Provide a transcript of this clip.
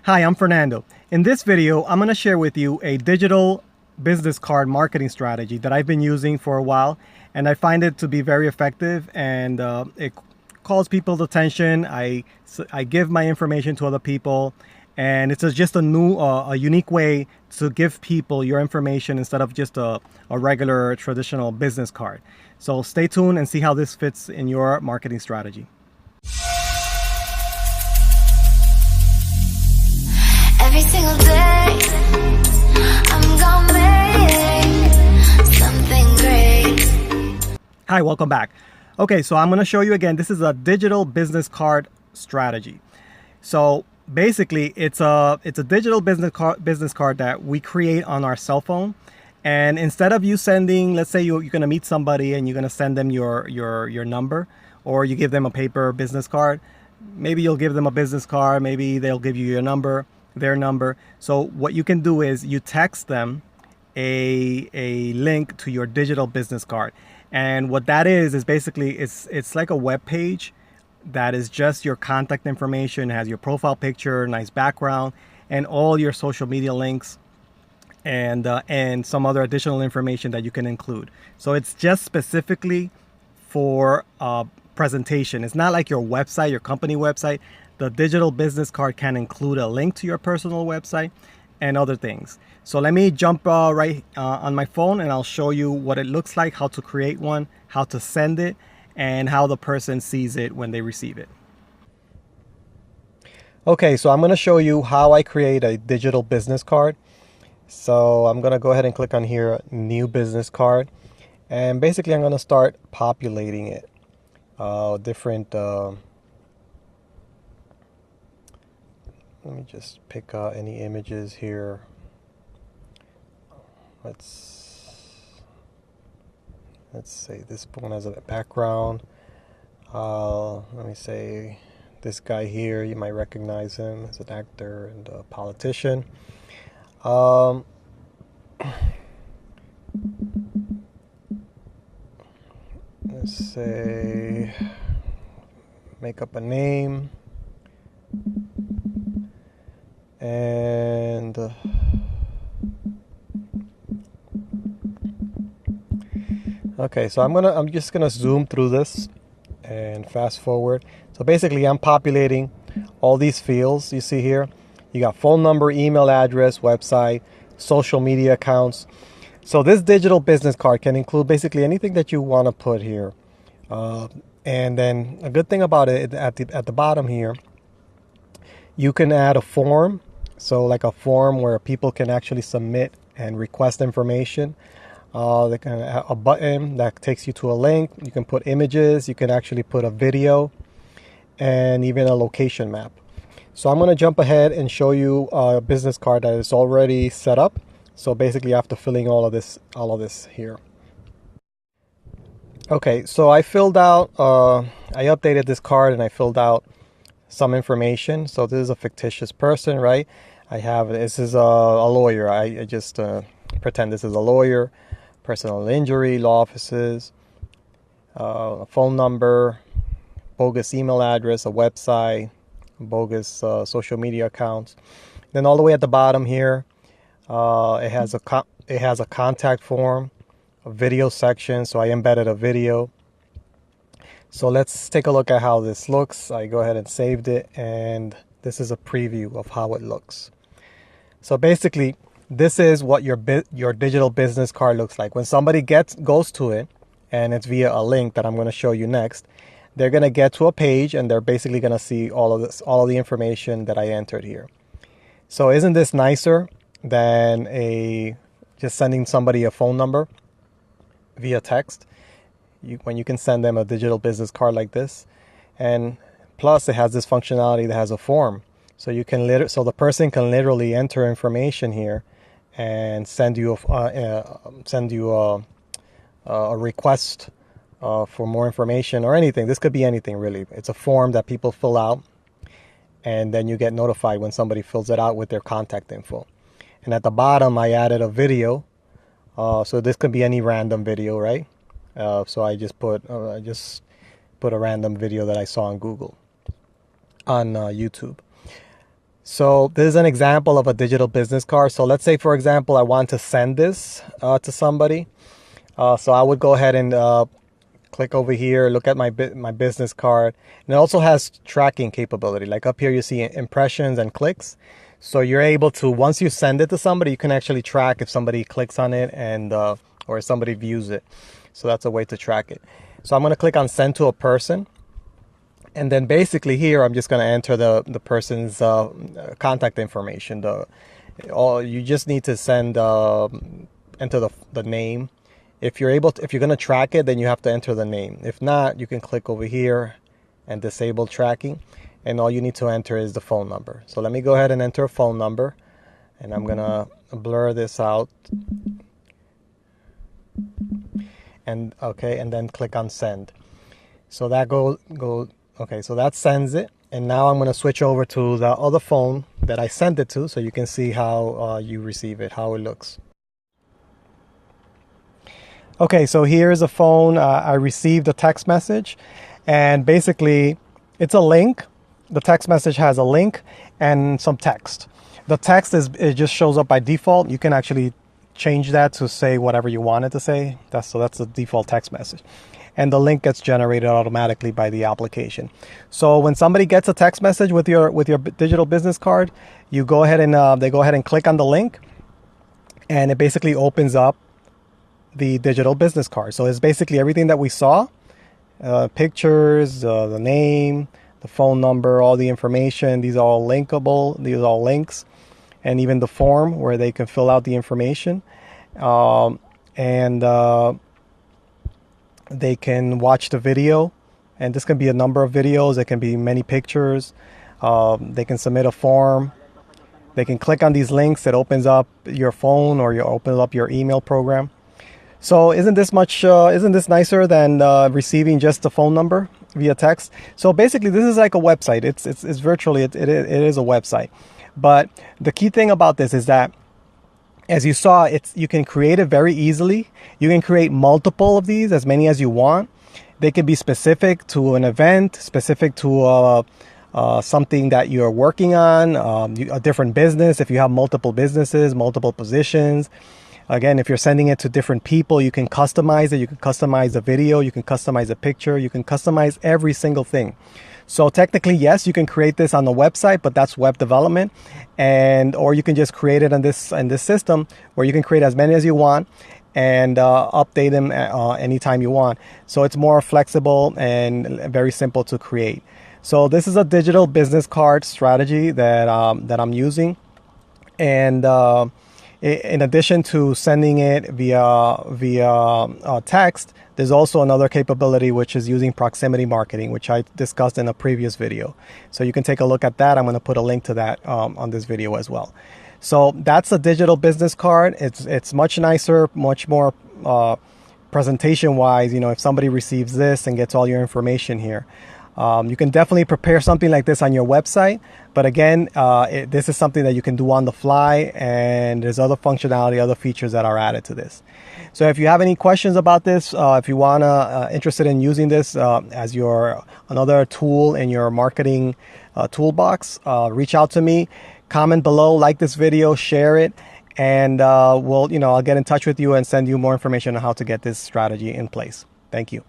Hi, I'm Fernando. In this video, I'm going to share with you a digital business card marketing strategy that I've been using for a while, and I find it to be very effective, and it calls people's attention. I give my information to other people, and it's just a unique way to give people your information instead of just a regular traditional business card. So stay tuned and see how this fits in your marketing strategy. Every single day, I'm gonna make something great. Hi, welcome back. Okay, so I'm going to show you again. This is a digital business card strategy. So basically, it's a digital business card that we create on our cell phone. And instead of you sending, let's say you're going to meet somebody and you're going to send them your number, or you give them a paper business card. Maybe you'll give them a business card. Maybe they'll give you their number. So what you can do is you text them a link to your digital business card. And what that is basically it's like a web page that is just your contact information, has your profile picture, nice background, and all your social media links, and some other additional information that you can include. So it's just specifically for presentation. It's not like your website, your company website. The digital business card can include a link to your personal website and other things. So let me jump right on my phone, and I'll show you what it looks like, how to create one, how to send it, and how the person sees it when they receive it. Okay, so I'm going to show you how I create a digital business card. So I'm going to go ahead and click on here, new business card. And basically I'm going to start populating it. Let me just pick any images here. Let's say this one has a background. Let me say this guy here, you might recognize him as an actor and a politician. Let's say make up a name, and okay, so I'm just gonna zoom through this and fast forward. So basically I'm populating all these fields you see here. You got phone number, email address, website, social media accounts. So this digital business card can include basically anything that you want to put here. And then a good thing about it, at the bottom here, you can add a form. So like a form where people can actually submit and request information. They can have a button that takes you to a link. You can put images. You can actually put a video and even a location map. So I'm going to jump ahead and show you a business card that is already set up. So basically after filling all of this here. Okay, so I filled out, I updated this card and I filled out some information. So this is a fictitious person, right? This is a lawyer. I just pretend this is a lawyer. Personal injury, law offices, a phone number, bogus email address, a website, bogus social media accounts. Then all the way at the bottom here, it has a contact form, a video section. So I embedded a video. So let's take a look at how this looks. I go ahead and saved it, and this is a preview of how it looks. So basically, this is what your digital business card looks like. When somebody goes to it, and it's via a link that I'm going to show you next, they're going to get to a page, and they're basically going to see all of the information that I entered here. So isn't this nicer than just sending somebody a phone number via text? When you can send them a digital business card like this, and plus it has this functionality that has a form, so the person can literally enter information here and send you a request for more information or anything. This could be anything really. It's a form that people fill out, and then you get notified when somebody fills it out with their contact info. And at the bottom I added a video, so this could be any random video, right? So I just put a random video that I saw on YouTube. So this is an example of a digital business card. So let's say, for example, I want to send this to somebody. So I would go ahead and click over here, look at my business card. And it also has tracking capability. Like up here, you see impressions and clicks. So you're able to, once you send it to somebody, you can actually track if somebody clicks on it and or if somebody views it. So that's a way to track it. So I'm going to click on send to a person. And then basically here, I'm just going to enter the person's contact information. You just need to send, enter the name. If you're going to track it, then you have to enter the name. If not, you can click over here and disable tracking. And all you need to enter is the phone number. So let me go ahead and enter a phone number. And I'm going to blur this out. And okay, and then click on send. So that okay, so that sends it. And now I'm going to switch over to the other phone that I sent it to so you can see how you receive it, how it looks. Okay, so here's a phone. I received a text message, and basically it's a link. The text message has a link and some text. The text it just shows up by default. You can actually change that to say whatever you want it to say. That's the default text message. And the link gets generated automatically by the application. So when somebody gets a text message with your digital business card, you go ahead and they go ahead and click on the link, and it basically opens up the digital business card. So it's basically everything that we saw, pictures, the name, the phone number, all the information. These are all linkable. These are all links, and even the form where they can fill out the information, and they can watch the video. And this can be a number of videos. It can be many pictures. They can submit a form. They can click on these links. It opens up your phone, or you open up your email program. So isn't this nicer than receiving just a phone number via text? So basically, this is like a website. It's virtually it is a website. But the key thing about this is that, as you saw, you can create it very easily. You can create multiple of these, as many as you want. They can be specific to an event, specific to something that you're working on, a different business. If you have multiple businesses, multiple positions. Again, if you're sending it to different people, you can customize it. You can customize the video. You can customize the picture. You can customize every single thing. So technically, yes, you can create this on the website, but that's web development. Or you can just create it in this system where you can create as many as you want and update them anytime you want. So it's more flexible and very simple to create. So this is a digital business card strategy that I'm using. And in addition to sending it via text, there's also another capability, which is using proximity marketing, which I discussed in a previous video. So you can take a look at that. I'm going to put a link to that on this video as well. So that's a digital business card. It's much nicer, much more presentation wise. If somebody receives this and gets all your information here. You can definitely prepare something like this on your website. But again, this is something that you can do on the fly, and there's other functionality, other features that are added to this. So if you have any questions about this, if you interested in using this as another tool in your marketing toolbox, reach out to me, comment below, like this video, share it, and I'll get in touch with you and send you more information on how to get this strategy in place. Thank you.